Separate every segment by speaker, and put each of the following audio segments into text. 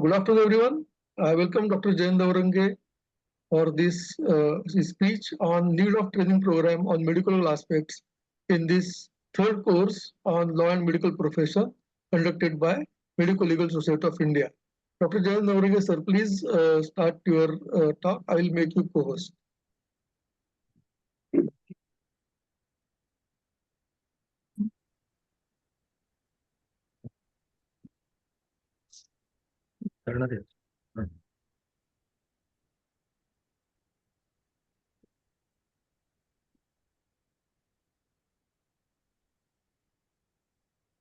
Speaker 1: Good afternoon, everyone. I welcome Dr. JN240 for this speech on need of training program on medical aspects in this third course on law and medical profession conducted by Medical Legal Society of India. Dr. JN240, sir, please start your talk. I will make you co-host.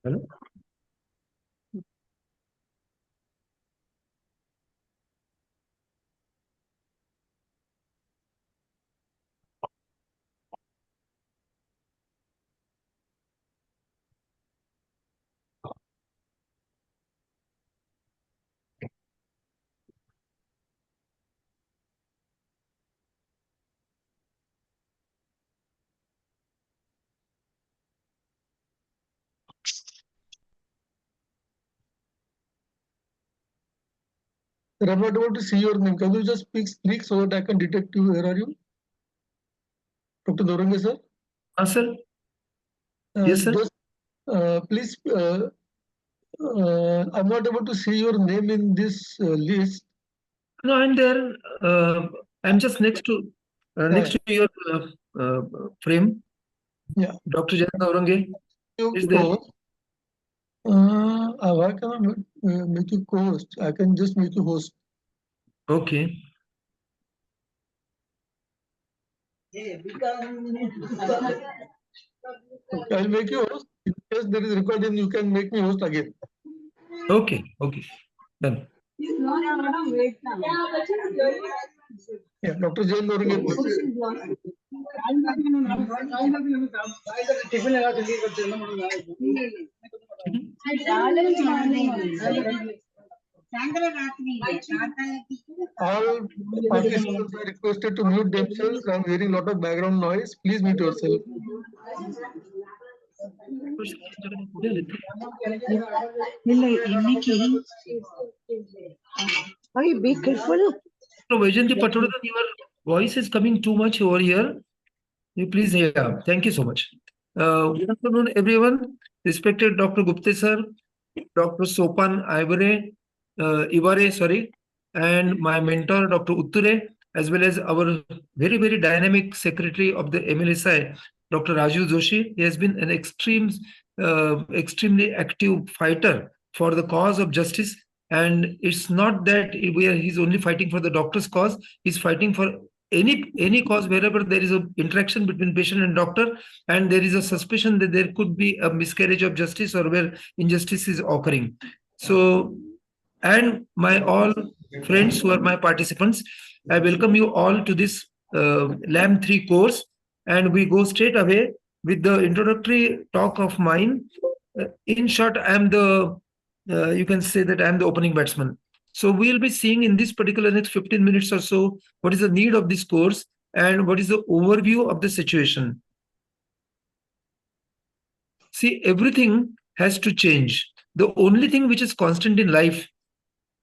Speaker 2: Hello?
Speaker 1: Sir, I'm not able to see your name. Can you just speak so that I can detect you? Where are you? Dr. Dorange, sir?
Speaker 2: Sir? Yes, sir.
Speaker 1: Just, please, I'm not able to see your name in this list.
Speaker 2: No, I'm there. I'm just next to your frame.
Speaker 1: Yeah.
Speaker 2: Dr. JN240 is there.
Speaker 1: Why can I make you co-host? I can just make you host.
Speaker 2: Okay.
Speaker 1: I'll make you host. In case there is required, then you can make me host again.
Speaker 2: Okay. Okay. Done.
Speaker 1: Yeah, Dr. JN240, please. All participants are requested to mute themselves. I'm hearing a lot of background noise. Please mute yourself.
Speaker 3: Be careful.
Speaker 2: So, Vaijanti Patodhan, your voice is coming too much over here. You please, yeah. Thank you so much. Good afternoon, everyone. Respected Dr. Gupte sir, Dr. Sopan Ivare, sorry, and my mentor, Dr. Utture, as well as our very, very dynamic secretary of the MLSI, Dr. Raju Joshi. He has been an extremely active fighter for the cause of justice. And it's not that he's only fighting for the doctor's cause. He's fighting for any cause wherever there is an interaction between patient and doctor, and there is a suspicion that there could be a miscarriage of justice or where injustice is occurring. So, and my all friends who are my participants, I welcome you all to this LAMP3 course, and we go straight away with the introductory talk of mine. In short, I am you can say that I am the opening batsman. So we'll be seeing in this particular next 15 minutes or so, what is the need of this course and what is the overview of the situation. See, everything has to change. The only thing which is constant in life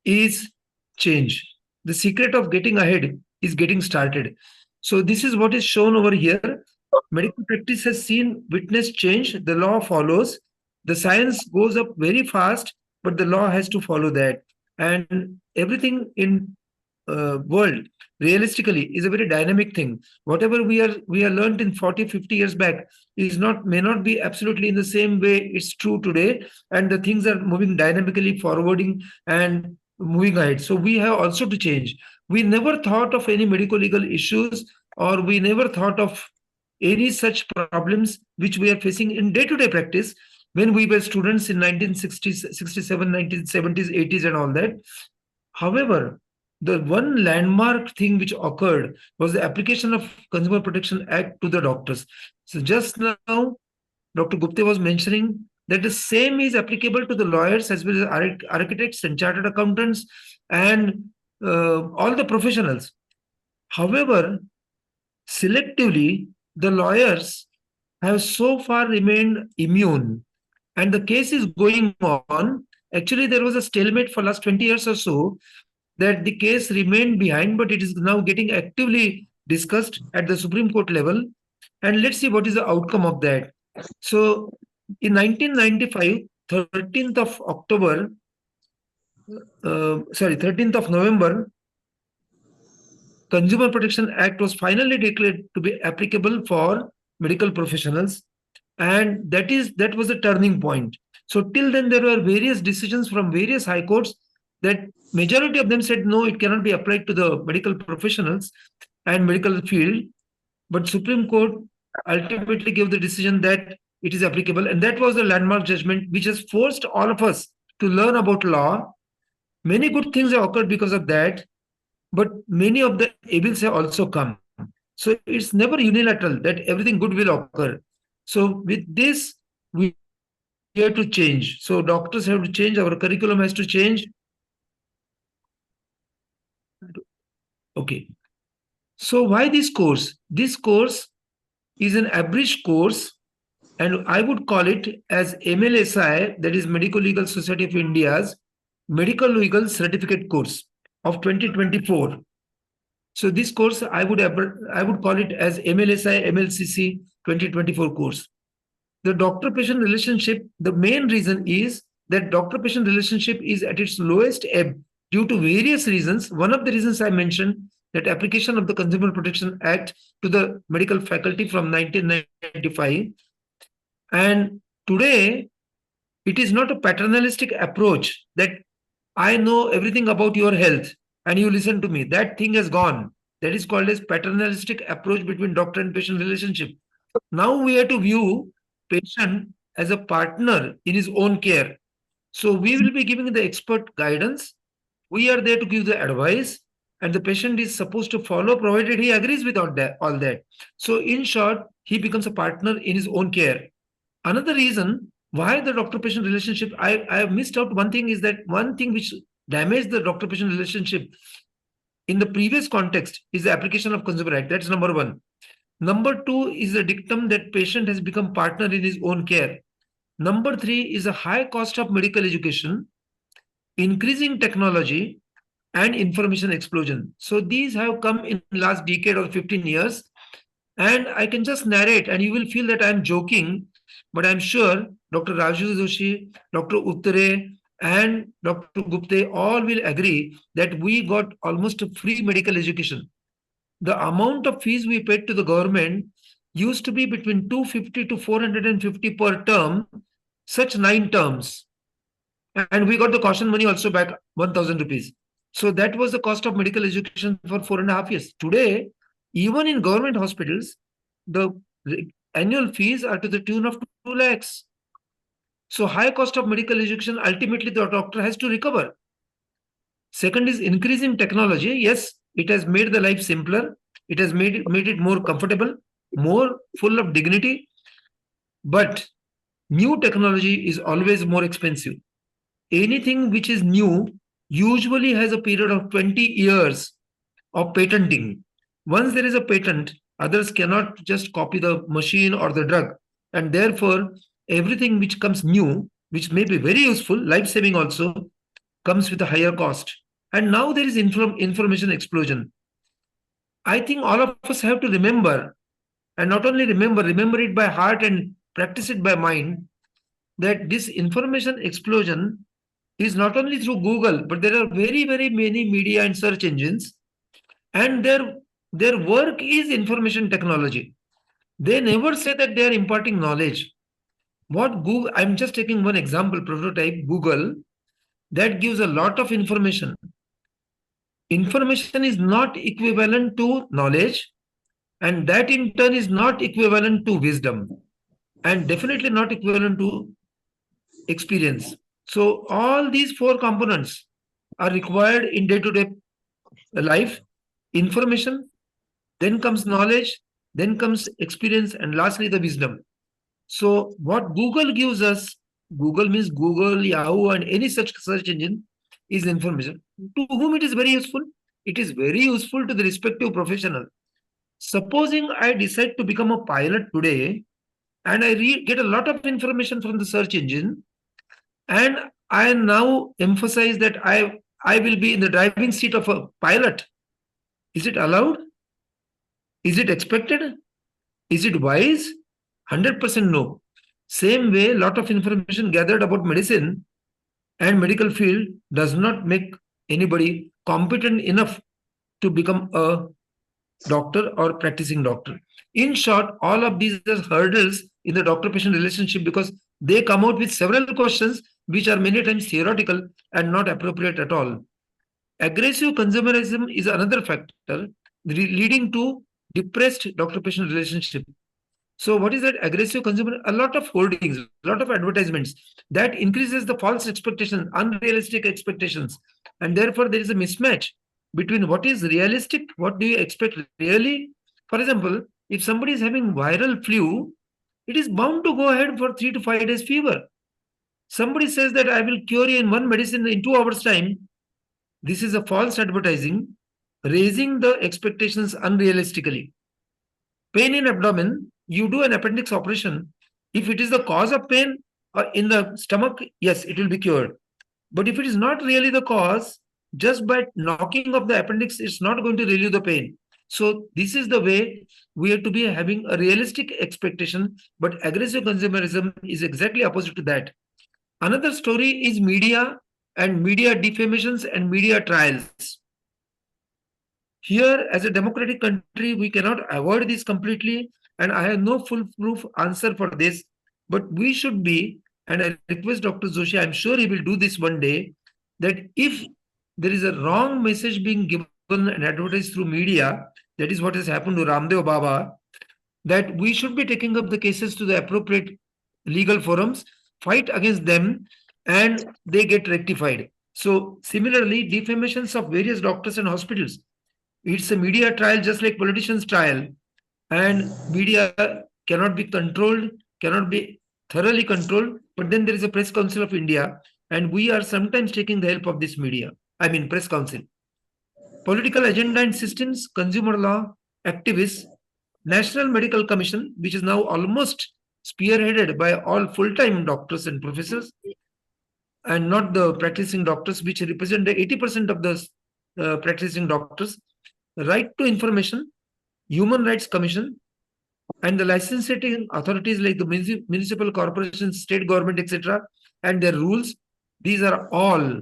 Speaker 2: is change. The secret of getting ahead is getting started. So this is what is shown over here. Medical practice has witnessed change. The law follows. The science goes up very fast, but the law has to follow that. And everything in world realistically is a very dynamic thing. Whatever we are learned in 40-50 years back may not be absolutely in the same way it's true today, and the things are moving dynamically forwarding and moving ahead. So we have also to change. We never thought of any medical legal issues, or we never thought of any such problems which we are facing in day-to-day practice when we were students in 1960s, 67, 1970s, 80s and all that. However, the one landmark thing which occurred was the application of Consumer Protection Act to the doctors. So just now, Dr. Gupta was mentioning that the same is applicable to the lawyers as well as architects and chartered accountants and all the professionals. However, selectively, the lawyers have so far remained immune, and the case is going on, Actually, there was a stalemate for last 20 years or so, that the case remained behind, but it is now getting actively discussed at the Supreme Court level. And let's see what is the outcome of that. So in 1995, 13th of October, 13th of November, Consumer Protection Act was finally declared to be applicable for medical professionals, and that was a turning point. So till then, there were various decisions from various high courts that majority of them said no, it cannot be applied to the medical professionals and medical field. But Supreme Court ultimately gave the decision that it is applicable, and that was the landmark judgment which has forced all of us to learn about law. Many good things have occurred because of that, but many of the evils have also come. So it's never unilateral that everything good will occur. So with this, we have to change. So doctors have to change, our curriculum has to change. Okay. So why this course? This course is an abridged course, and I would call it as MLSI, that is Medical Legal Society of India's Medical Legal Certificate course of 2024. So this course I would call it as MLSI MLCC 2024 course. The doctor-patient relationship, the main reason is that doctor-patient relationship is at its lowest ebb due to various reasons. One of the reasons I mentioned, that application of the Consumer Protection Act to the medical faculty from 1995. And today, it is not a paternalistic approach that I know everything about your health and you listen to me. That thing has gone. That is called as paternalistic approach between doctor and patient relationship. Now we have to view patient as a partner in his own care. So we will be giving the expert guidance. We are there to give the advice, and the patient is supposed to follow provided he agrees with all that. So in short, he becomes a partner in his own care. Another reason why the doctor-patient relationship, I have missed out one thing, is that one thing which damaged the doctor-patient relationship in the previous context is the application of Consumer Act. That's number one. Number two is the dictum that patient has become partner in his own care. Number three is a high cost of medical education, increasing technology, and information explosion. So these have come in last decade or 15 years. And I can just narrate, and you will feel that I'm joking, but I'm sure Dr. Raju Joshi, Dr. Uttare, and Dr. Gupte all will agree that we got almost a free medical education. The amount of fees we paid to the government used to be between 250 to 450 per term, such 9 terms. And we got the caution money also back, 1,000 rupees. So that was the cost of medical education for 4.5 years. Today, even in government hospitals, the annual fees are to the tune of 2 lakhs. So high cost of medical education, ultimately the doctor has to recover. Second is increasing technology. Yes, it has made the life simpler. It has made it more comfortable, more full of dignity. But new technology is always more expensive. Anything which is new usually has a period of 20 years of patenting. Once there is a patent, others cannot just copy the machine or the drug. And therefore, everything which comes new, which may be very useful, life-saving also, comes with a higher cost. And now there is information explosion. I think all of us have to remember, and not only remember it by heart and practice it by mind, that this information explosion is not only through Google, but there are very, very many media and search engines, and their work is information technology. They never say that they are imparting knowledge. What Google, I'm just taking one example, prototype, Google, that gives a lot of information. Information is not equivalent to knowledge, and that in turn is not equivalent to wisdom, and definitely not equivalent to experience. So all these 4 components are required in day-to-day life. Information, then comes knowledge, then comes experience, and lastly the wisdom. So what Google gives us, Google means Google, Yahoo, and any such search engine, is information. To whom it is very useful? It is very useful to the respective professional. Supposing I decide to become a pilot today, and I get a lot of information from the search engine, and I now emphasize that I will be in the driving seat of a pilot. Is it allowed? Is it expected? Is it wise? 100% no. Same way, lot of information gathered about medicine and medical field does not make anybody competent enough to become a doctor or practicing doctor. In short, all of these are hurdles in the doctor-patient relationship because they come out with several questions which are many times theoretical and not appropriate at all. Aggressive consumerism is another factor leading to depressed doctor-patient relationship. So what is that aggressive consumer? A lot of holdings, a lot of advertisements that increases the false expectations, unrealistic expectations. And therefore, there is a mismatch between what is realistic, what do you expect really. For example, if somebody is having viral flu, it is bound to go ahead for 3 to 5 days fever. Somebody says that I will cure you in one medicine in 2 hours time. This is a false advertising, raising the expectations unrealistically. Pain in abdomen, you do an appendix operation. If it is the cause of pain in the stomach, yes, it will be cured. But if it is not really the cause, just by knocking off the appendix, it's not going to relieve the pain. So this is the way we have to be having a realistic expectation, but aggressive consumerism is exactly opposite to that. Another story is media and media defamations and media trials. Here, as a democratic country, we cannot avoid this completely, and I have no foolproof answer for this. But we should be, and I request Dr. Joshi, I'm sure he will do this one day, that if there is a wrong message being given and advertised through media, that is what has happened to Ramdev Baba, that we should be taking up the cases to the appropriate legal forums, fight against them, and they get rectified. So, similarly, defamations of various doctors and hospitals, it's a media trial just like politicians trial, and media cannot be controlled, cannot be thoroughly controlled. But then there is a press council of India, and we are sometimes taking the help of this media, I mean press council. Political agenda and systems, consumer law, activists, National Medical Commission, which is now almost spearheaded by all full-time doctors and professors, and not the practicing doctors, which represent the 80% of the practicing doctors. Right to information, Human Rights Commission, and the licensing authorities like the municipal corporations, state government, etc., and their rules, these are all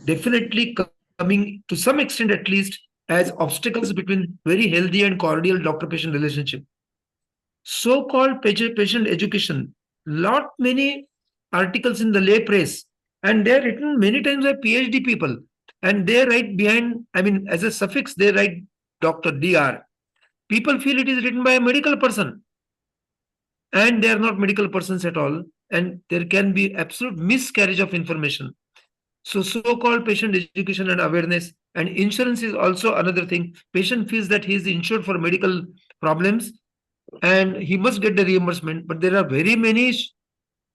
Speaker 2: definitely coming to some extent at least as obstacles between very healthy and cordial doctor-patient relationship. So-called patient education, lot many articles in the lay press, and they're written many times by PhD people, and they write behind, I mean, as a suffix, they write Dr. Dr. People feel it is written by a medical person, and they are not medical persons at all, and there can be absolute miscarriage of information. So so-called patient education and awareness, and insurance is also another thing. Patient feels that he is insured for medical problems and he must get the reimbursement, but there are very many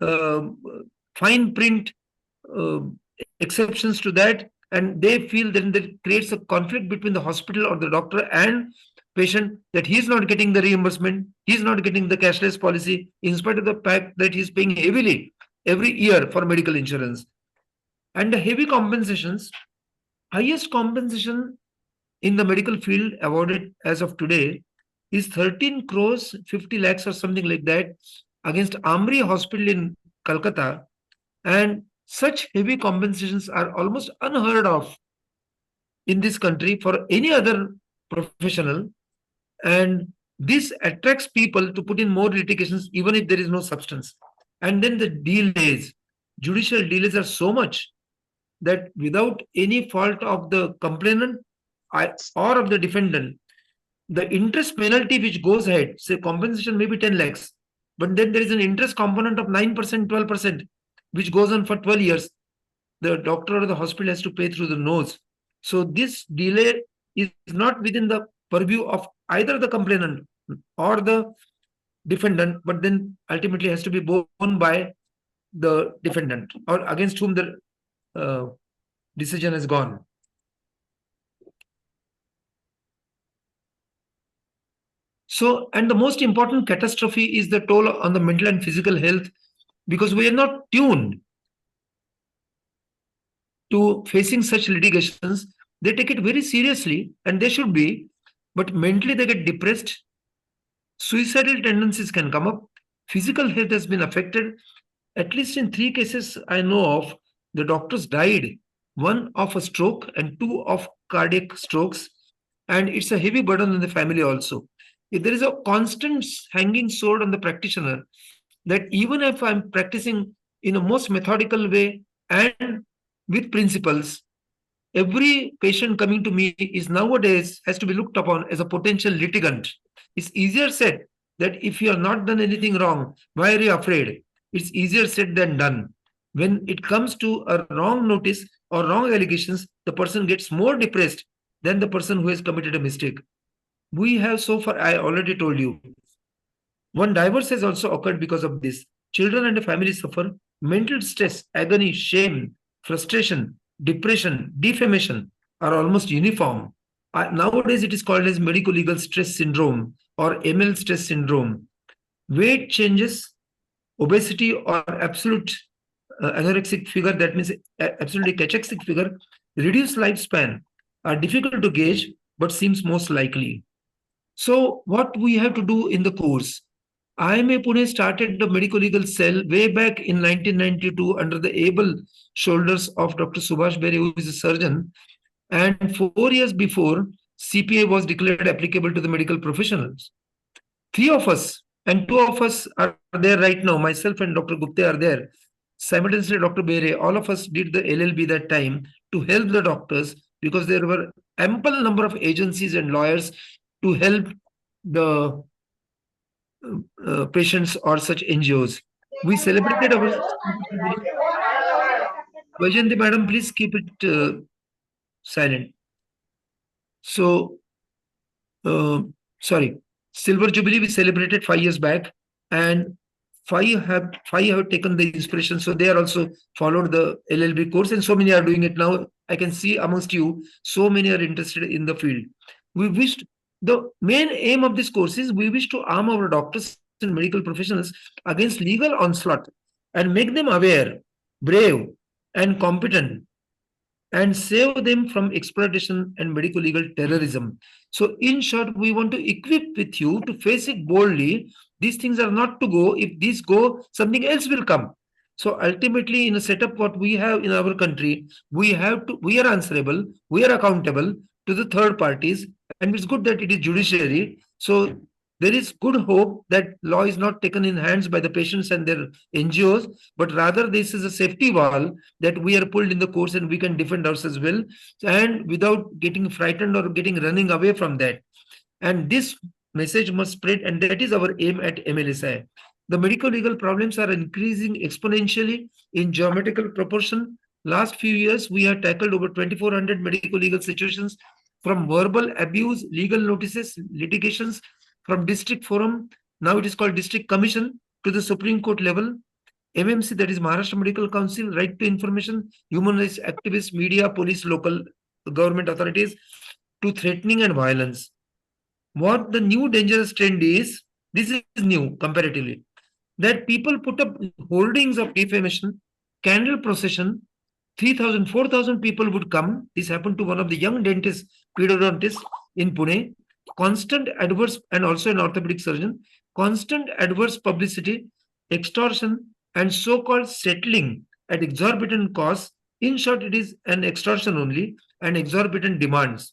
Speaker 2: uh, fine print uh, exceptions to that, and they feel that creates a conflict between the hospital or the doctor and patient, that he is not getting the reimbursement, he is not getting the cashless policy in spite of the fact that he is paying heavily every year for medical insurance. And the heavy compensations, highest compensation in the medical field awarded as of today is 13 crores 50 lakhs or something like that against Amri Hospital in Calcutta. And such heavy compensations are almost unheard of in this country for any other professional. And this attracts people to put in more litigations even if there is no substance. And then the delays, judicial delays are so much that without any fault of the complainant or of the defendant, the interest penalty which goes ahead, say compensation may be 10 lakhs, but then there is an interest component of 9%, 12%, which goes on for 12 years. The doctor or the hospital has to pay through the nose. So this delay is not within the purview of either the complainant or the defendant, but then ultimately has to be borne by the defendant or against whom the decision has gone. So, and the most important catastrophe is the toll on the mental and physical health because we are not tuned to facing such litigations. They take it very seriously, and they should be, but mentally they get depressed. Suicidal tendencies can come up. Physical health has been affected. At least in 3 cases I know of, the doctors died. One of a stroke and two of cardiac strokes. And it's a heavy burden on the family also. If there is a constant hanging sword on the practitioner, that even if I'm practicing in a most methodical way and with principles, every patient coming to me is nowadays has to be looked upon as a potential litigant. It's easier said that if you have not done anything wrong, why are you afraid? It's easier said than done. When it comes to a wrong notice or wrong allegations, the person gets more depressed than the person who has committed a mistake. We have so far, I already told you, one divorce has also occurred because of this. Children and families suffer mental stress, agony, shame, frustration, depression, defamation are almost uniform. Nowadays, it is called as medico legal stress syndrome or ML stress syndrome. Weight changes, obesity, or absolute anorexic figure, that means absolutely cachexic figure, reduced lifespan are difficult to gauge but seems most likely. So, what we have to do in the course? IMA Pune started the medico legal cell way back in 1992 under the able shoulders of Dr. Subhash Bere, who is a surgeon. And 4 years before, CPA was declared applicable to the medical professionals. 3 of us, and 2 of us are there right now, myself and Dr. Gupta are there. Simultaneously, Dr. Bere, all of us did the LLB that time to help the doctors because there were ample number of agencies and lawyers to help the patients or such NGOs. We celebrated our. Vajanti madam, please keep it silent. So, uh, sorry, Silver Jubilee we celebrated 5 years back, and five have taken the inspiration. So they are also followed the LLB course, and so many are doing it now. I can see amongst you, so many are interested in the field. We wished the main aim of this course is we wish to arm our doctors and medical professionals against legal onslaught and make them aware, brave, and competent and save them from exploitation and medical legal terrorism. So, in short, we want to equip with you to face it boldly. These things are not to go. If these go, something else will come. So ultimately, in a setup what we have in our country, we are answerable, we are accountable to the third parties, and it's good that it is judiciary. So there is good hope that law is not taken in hands by the patients and their NGOs, but rather this is a safety wall that we are pulled in the course and we can defend ourselves well, and without getting frightened or getting running away from that. And this message must spread, and that is our aim at MLSI. The medical legal problems are increasing exponentially in geometrical proportion. Last few years, we have tackled over 2,400 medical legal situations, from verbal abuse, legal notices, litigations, from district forum, now it is called district commission, to the Supreme Court level. MMC, that is Maharashtra Medical Council, right to information, human rights activists, media, police, local government authorities, to threatening and violence. What the new dangerous trend is, this is new comparatively, that people put up hoardings of defamation, candle procession, 3,000, 4,000 people would come. This happened to one of the young dentists, pedodontist in Pune. Constant adverse, and also an orthopedic surgeon, constant adverse publicity, extortion, and so-called settling at exorbitant costs. In short, it is an extortion only and exorbitant demands.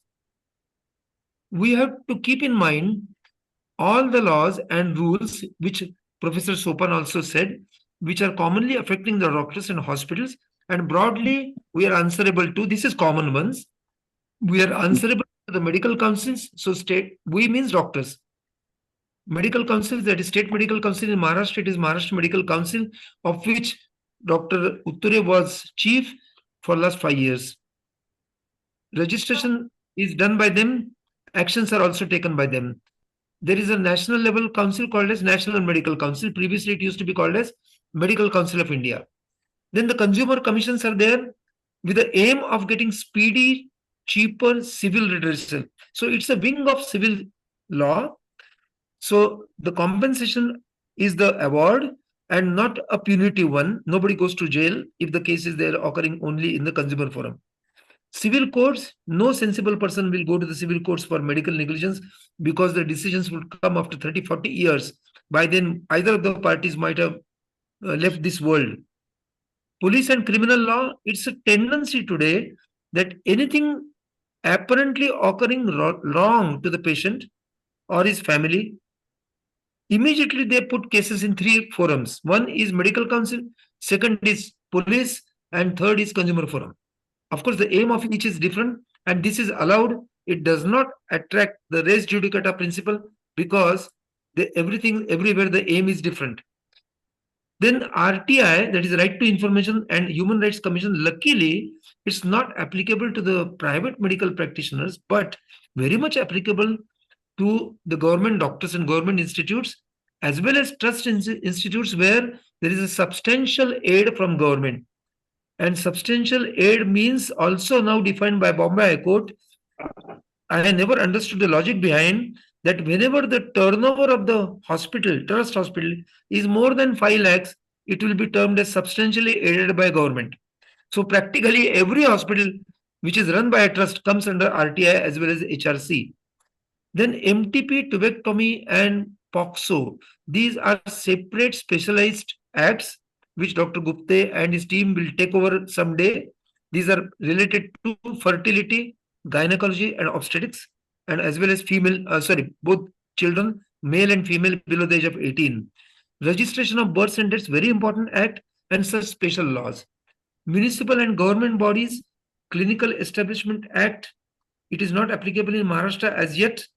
Speaker 2: We have to keep in mind all the laws and rules which Professor Sopan also said, which are commonly affecting the doctors and hospitals, and broadly we are answerable to. This is common ones. We are answerable to the medical councils. So state, we means doctors. Medical councils, that is State Medical Council in Maharashtra, it is Maharashtra Medical Council, of which Dr. Utture was chief for last 5 years. Registration is done by them. Actions are also taken by them. There is a national level council called as National Medical Council. Previously, it used to be called as Medical Council of India. Then the consumer commissions are there with the aim of getting speedy, cheaper civil redressal. So it's a wing of civil law. So the compensation is the award, and not a punitive one. Nobody goes to jail if the case is there occurring only in the consumer forum. Civil courts, no sensible person will go to the civil courts for medical negligence because the decisions would come after 30, 40 years. By then, either of the parties might have left this world. Police and criminal law, it's a tendency today that anything apparently occurring wrong to the patient or his family, immediately they put cases in three forums. One is medical council, second is police, and third is consumer forum. Of course, the aim of each is different, and this is allowed. It does not attract the res judicata principle because everything everywhere the aim is different. Then RTI, that is Right to Information and Human Rights Commission, luckily it's not applicable to the private medical practitioners, but very much applicable to the government doctors and government institutes, as well as trust institutes where there is a substantial aid from government. And substantial aid means also now defined by Bombay High Court. I never understood the logic behind that whenever the turnover of the hospital, trust hospital, is more than 5 lakhs, it will be termed as substantially aided by government. So practically every hospital which is run by a trust comes under RTI as well as HRC. Then MTP, tubectomy, and POXO. These are separate specialized acts which Dr. Gupte and his team will take over someday. These are related to fertility, gynecology, and obstetrics, and as well as both children, male and female below the age of 18. Registration of birth and deaths, very important act, and such special laws. Municipal and government bodies, Clinical Establishment Act, it is not applicable in Maharashtra as yet.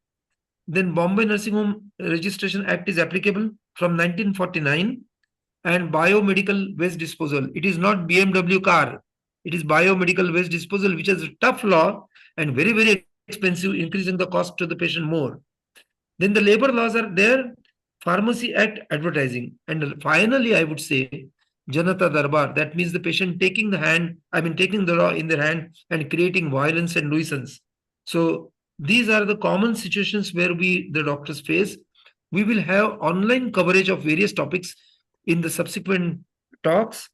Speaker 2: Then Bombay Nursing Home Registration Act is applicable from 1949, and biomedical waste disposal. It is not BMW car. It is biomedical waste disposal, which is a tough law and very, very expensive, increasing the cost to the patient more. Then the labor laws are there, Pharmacy Act, advertising. And finally, I would say Janata Darbar. That means the patient taking the law in their hand and creating violence and nuisance. So these are the common situations where the doctors face. We will have online coverage of various topics in the subsequent talks.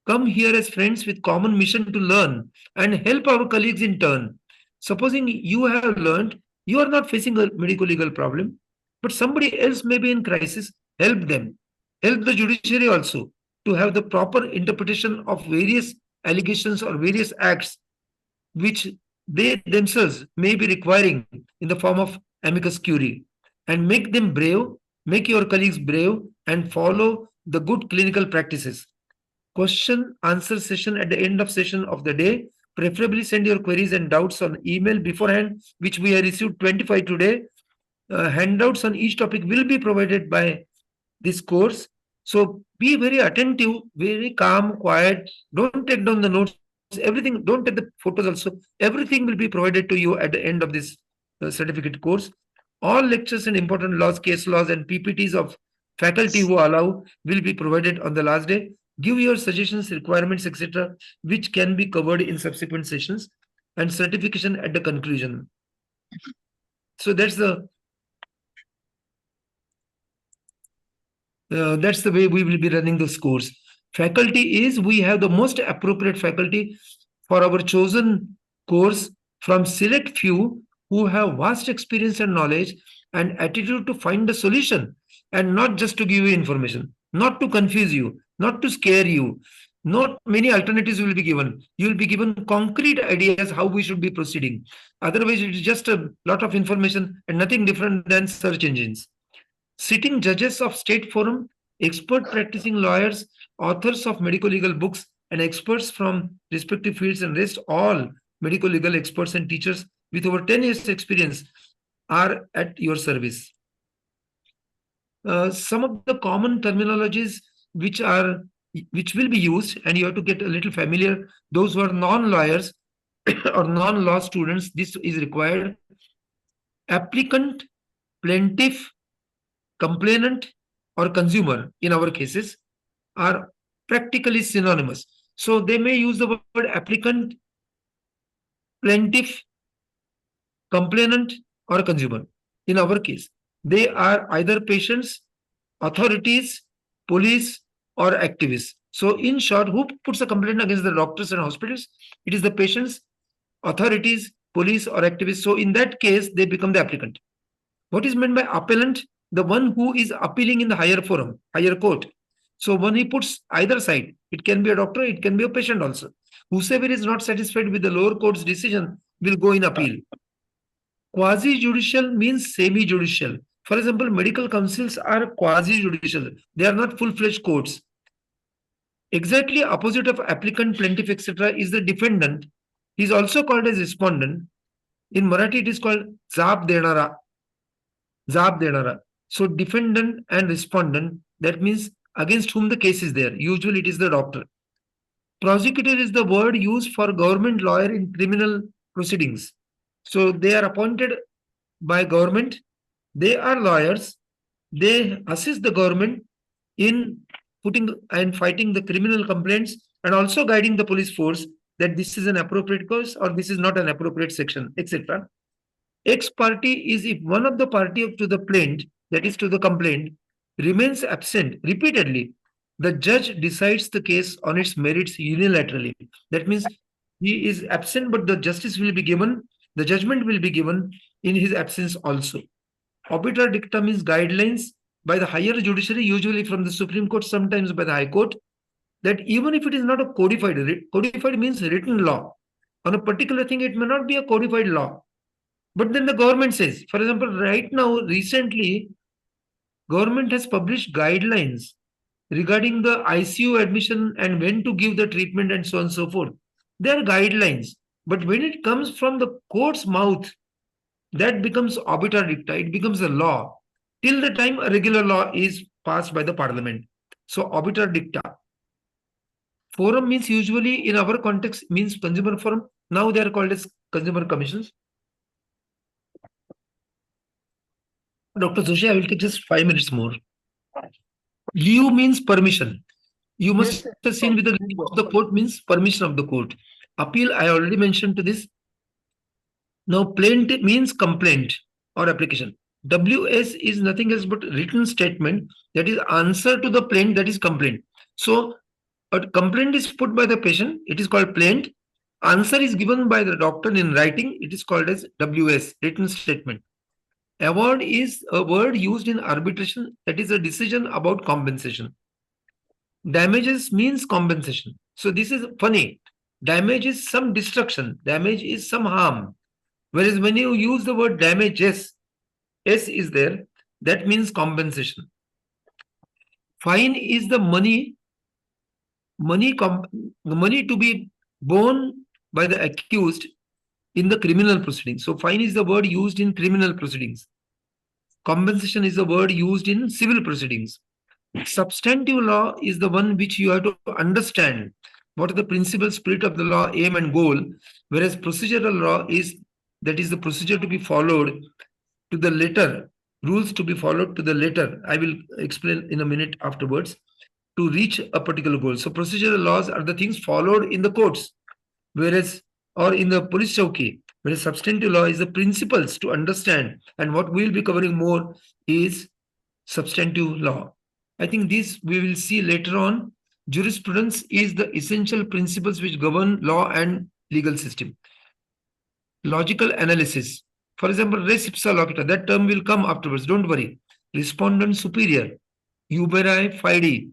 Speaker 2: Come here as friends with common mission to learn and help our colleagues in turn. Supposing you have learned, you are not facing a medical legal problem, but somebody else may be in crisis, help them. Help the judiciary also to have the proper interpretation of various allegations or various acts which they themselves may be requiring in the form of amicus curiae, and make them brave, make your colleagues brave, and follow the good clinical practices. Question answer session at the end of session of the day. Preferably send your queries and doubts on email beforehand, which we have received 25 today. Handouts on each topic will be provided by this course. So be very attentive, very calm, quiet. Don't take down the notes. Everything, don't take the photos also. Everything will be provided to you at the end of this certificate course. All lectures and important laws, case laws, and PPTs of faculty who allow will be provided on the last day. Give your suggestions, requirements, etc., which can be covered in subsequent sessions, and certification at the conclusion. So that's the way we will be running this course. Faculty is, we have the most appropriate faculty for our chosen course from select few who have vast experience and knowledge and attitude to find the solution, and not just to give you information, not to confuse you, not to scare you. Not many alternatives will be given. You will be given concrete ideas how we should be proceeding. Otherwise, it is just a lot of information and nothing different than search engines. Sitting judges of state forum, expert practicing lawyers, authors of medical legal books, and experts from respective fields, and rest all medical legal experts and teachers with over 10 years experience are at your service. Some of the common terminologies which will be used, and you have to get a little familiar. Those who are non-lawyers or non-law students, this is required. Applicant, plaintiff, complainant, or consumer, in our cases, are practically synonymous. So they may use the word applicant, plaintiff, complainant, or consumer. In our case, they are either patients, authorities, police, or activists. So in short, who puts a complaint against the doctors and hospitals? It is the patients, authorities, police, or activists. So in that case, they become the applicant. What is meant by appellant? The one who is appealing in the higher forum, higher court. So when he puts either side, it can be a doctor, it can be a patient also. Whosoever is not satisfied with the lower court's decision will go in appeal. Quasi-judicial means semi-judicial. For example, medical councils are quasi-judicial. They are not full-fledged courts. Exactly opposite of applicant, plaintiff, etc. is the defendant. He is also called as respondent. In Marathi, it is called Zaab Denara. Zaab Denara. So defendant and respondent, that means against whom the case is there. Usually it is the doctor. Prosecutor is the word used for government lawyer in criminal proceedings. So they are appointed by government. They are lawyers. They assist the government in putting and fighting the criminal complaints and also guiding the police force that this is an appropriate cause or this is not an appropriate section, etc. Ex parte is if one of the party to the plaint, that is to the complaint, remains absent repeatedly, the judge decides the case on its merits unilaterally. That means he is absent, but the justice will be given, the judgment will be given in his absence also. Obiter dicta means guidelines by the higher judiciary, usually from the Supreme Court, sometimes by the High Court, that even if it is not a codified means written law. On a particular thing, it may not be a codified law. But then the government says, for example, right now, recently, government has published guidelines regarding the ICU admission and when to give the treatment and so on and so forth. There are guidelines. But when it comes from the court's mouth, that becomes obiter dicta. It becomes a law till the time a regular law is passed by the parliament. So obiter dicta. Forum means usually in our context means consumer forum. Now they are called as consumer commissions. Dr. Joshi, I will take just 5 minutes more. Lieu means permission. You must have seen with the leave of the court means permission of the court. Appeal, I already mentioned to this. Now, plaint means complaint or application. WS is nothing else but written statement, that is answer to the plaint, that is complaint. So, a complaint is put by the patient, it is called plaint. Answer is given by the doctor in writing, it is called as WS, written statement. Award is a word used in arbitration, that is a decision about compensation. Damages means compensation. So this is funny. Damage is some destruction. Damage is some harm. Whereas when you use the word damages, S is there, that means compensation. Fine is the money to be borne by the accused in the criminal proceedings. So fine is the word used in criminal proceedings. Compensation is the word used in civil proceedings. Substantive law is the one which you have to understand what are the principal spirit of the law, aim and goal, whereas procedural law is, that is the procedure to be followed to the letter, rules to be followed to the letter. I will explain in a minute afterwards, to reach a particular goal. So procedural laws are the things followed in the courts, whereas, or in the police chowki, whereas substantive law is the principles to understand, and what we will be covering more is substantive law. I think this we will see later on. Jurisprudence is the essential principles which govern law and legal system. Logical analysis. For example, res ipsa loquitur, that term will come afterwards, don't worry. Respondent superior, uberi fide.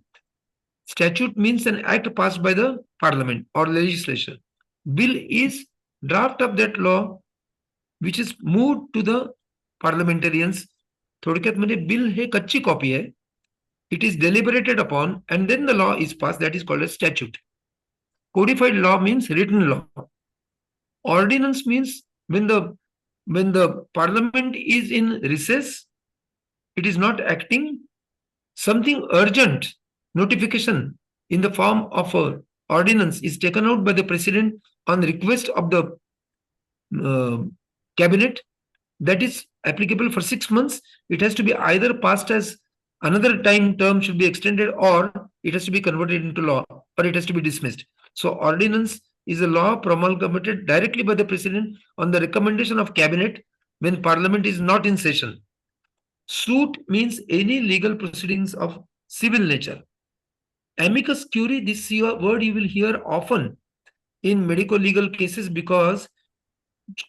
Speaker 2: Statute means an act passed by the parliament or legislature. Bill is draft of that law which is moved to the parliamentarians. थोडक्यात म्हणजे bill हे कच्ची copy आहे. It is deliberated upon and then the law is passed, that is called a statute. Codified law means written law. Ordinance means when the parliament is in recess, it is not acting, something urgent notification in the form of a ordinance is taken out by the president on request of the cabinet, that is applicable for 6 months. It has to be either passed as another time term should be extended, or it has to be converted into law, or it has to be dismissed. So ordinance is a law promulgated directly by the president on the recommendation of cabinet when parliament is not in session. Suit means any legal proceedings of civil nature. Amicus curiae, this word you will hear often in medical legal cases because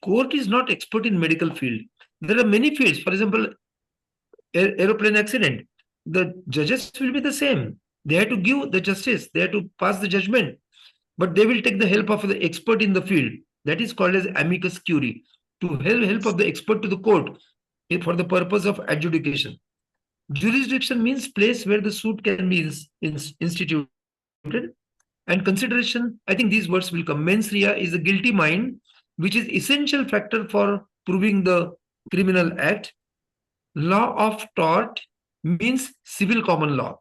Speaker 2: court is not expert in medical field. There are many fields. For example, aeroplane accident. The judges will be the same. They have to give the justice. They have to pass the judgment. But they will take the help of the expert in the field. That is called as amicus curiae, to help of the expert to the court for the purpose of adjudication. Jurisdiction means place where the suit can be instituted. And consideration, I think these words will come. Mens rea is a guilty mind, which is essential factor for proving the criminal act. Law of tort means civil common law.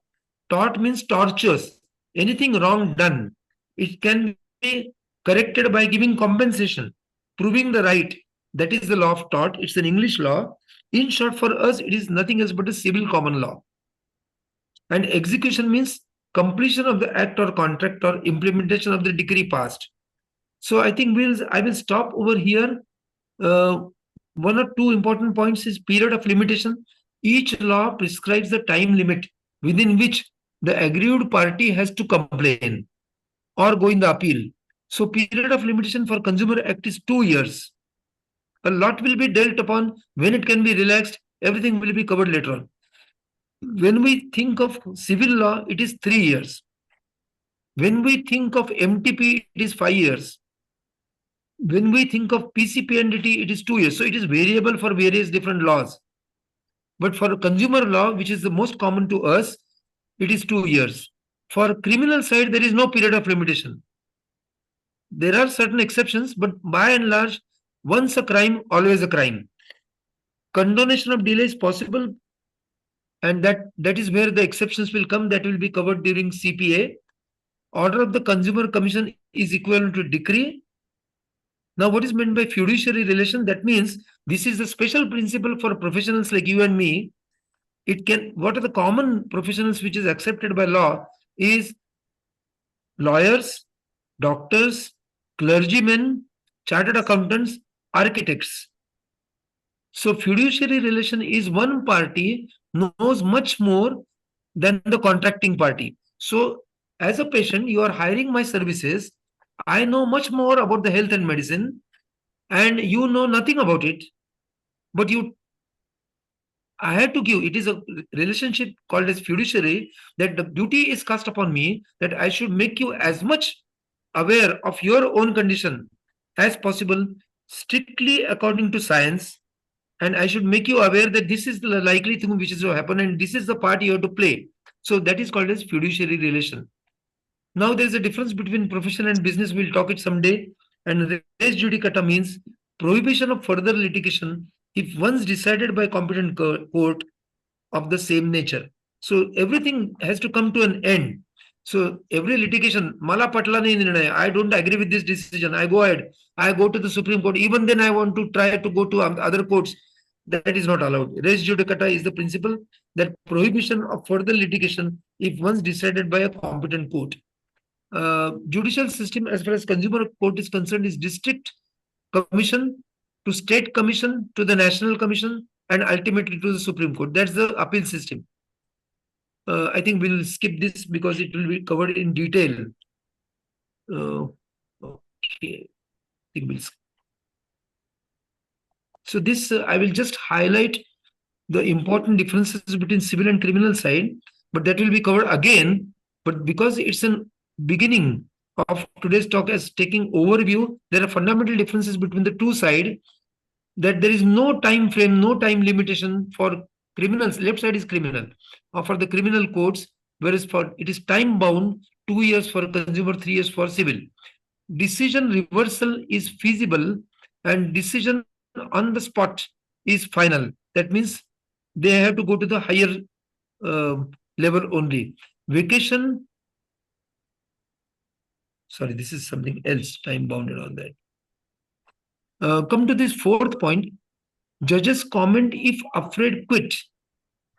Speaker 2: Tort means tortures, anything wrong done. It can be corrected by giving compensation, proving the right. That is the law of tort. It's an English law. In short, for us, it is nothing else but a civil common law. And execution means completion of the act or contract or implementation of the decree passed. So I think I will stop over here. One or two important points is period of limitation. Each law prescribes the time limit within which the aggrieved party has to complain or go in the appeal. So period of limitation for Consumer Act is 2 years. A lot will be dealt upon. When it can be relaxed, everything will be covered later on. When we think of civil law, it is 3 years. When we think of MTP, it is 5 years. When we think of PCPNDT, it is 2 years. So it is variable for various different laws. But for consumer law, which is the most common to us, it is 2 years. For criminal side, there is no period of limitation. There are certain exceptions, but by and large, once a crime, always a crime. Condonation of delay is possible, and that is where the exceptions will come. That will be covered during CPA. Order of the Consumer Commission is equivalent to decree. Now, what is meant by fiduciary relation? That means this is a special principle for professionals like you and me. What are the common professionals which is accepted by law is lawyers, doctors, clergymen, chartered accountants, architects. So fiduciary relation is one party knows much more than the contracting party. So as a patient, you are hiring my services. I know much more about the health and medicine, and you know nothing about it. But I had to give. It is a relationship called as fiduciary, that the duty is cast upon me that I should make you as much aware of your own condition as possible, strictly according to science. And I should make you aware that this is the likely thing which is to happen, and this is the part you have to play. So that is called as fiduciary relation. Now there is a difference between profession and business. We'll talk it someday. And res judicata means prohibition of further litigation if once decided by competent court of the same nature. So everything has to come to an end. So every litigation, mala patla nahi nirnay, I don't agree with this decision, I go ahead, I go to the Supreme Court, even then I want to try to go to other courts. That is not allowed. Res judicata is the principle that prohibition of further litigation if once decided by a competent court. Judicial system as far as consumer court is concerned is district commission to state commission to the national commission and ultimately to the Supreme Court. That's the appeal system. I think we'll skip this because it will be covered in detail. Okay. I think we'll skip. So this I will just highlight the important differences between civil and criminal side, but that will be covered again. But because it's an beginning of today's talk as taking overview, there are fundamental differences between the two sides, that there is no time frame, no time limitation for criminals. Left side is criminal, or for the criminal courts, whereas for it is time bound, 2 years for consumer, 3 years for civil. Decision reversal is feasible, and decision on the spot is final. That means they have to go to the higher level only. Vacation. Sorry, this is something else, time bounded on that. Come to this fourth point. Judges comment if afraid quit.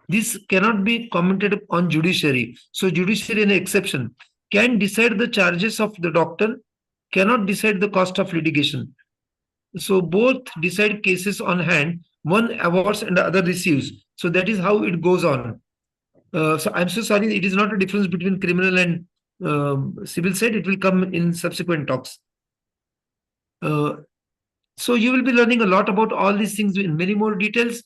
Speaker 2: This cannot be commented on judiciary. So judiciary, an exception, can decide the charges of the doctor, cannot decide the cost of litigation. So both decide cases on hand. One awards and the other receives. So that is how it goes on. So I'm so sorry. It is not a difference between criminal and civil side. It will come in subsequent talks. So you will be learning a lot about all these things in many more details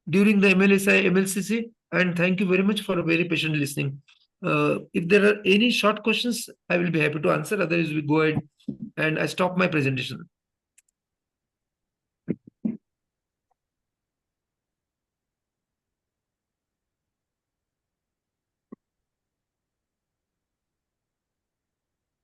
Speaker 2: during the MLSI MLCC. And thank you very much for a very patient listening. If there are any short questions, I will be happy to answer. Otherwise, we go ahead and I stop my presentation.